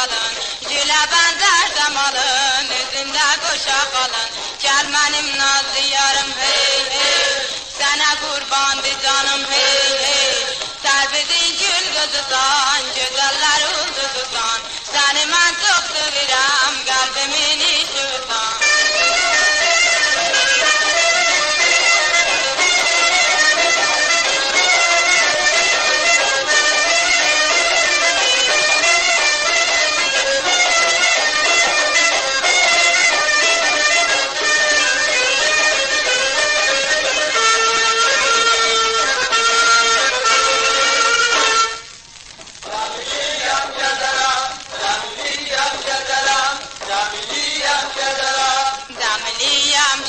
alın, gülə bənzər damalın, üzümdə qoşaq alın. Gəl mənim nazlı yarım hey hey, sənə qurbandı canım hey hey. Sərbizin gül qızısan, gözəllər ulduzusan, səni mən çox sevirəm, qəlbimin işıqsan.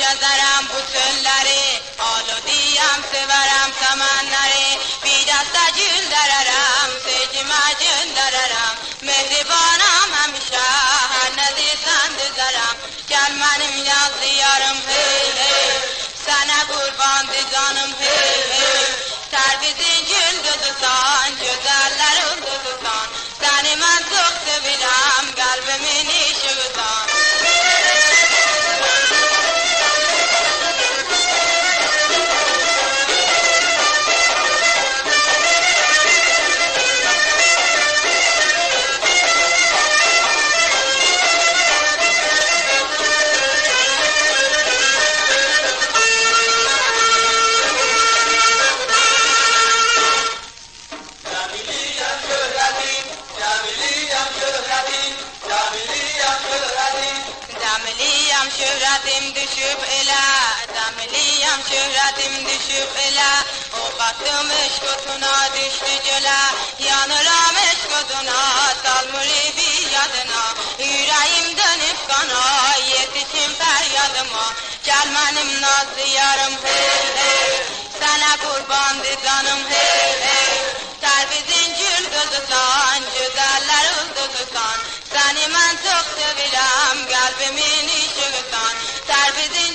Gəzərəm bu çölləri, aludiyəm, sevərəm səmənləri. Bir dəstə gül dərərəm, sevgimə göndərərəm. Mehribanam həmişə, hər nə deyirsən düzərəm. Gəl mənim yazlı yarım hey hey, sənə qurbandı canım hey hey. Sərbizin gül qızısan, gözəllər ulduzusan, səni mən çox sevirəm, qəlbimin işıqsan. Dəmiliyəm şöhrətim düşüb elə, dəmiliyəm şöhrətim düşüb elə. O qatım eşq otuna düşdü gölə, yanıram eşq oduna, salmır bir yadına. Ürəyim dönüb qana, yetişim fəryadıma. Gəl mənim nazlı yarım hey hey, sənə qurbandı canım hey hey. Sərbizin gül qızısan, gözəllər ulduzusan, səni mən çox sevirəm, qəlbimin işıqsan. Sərbizin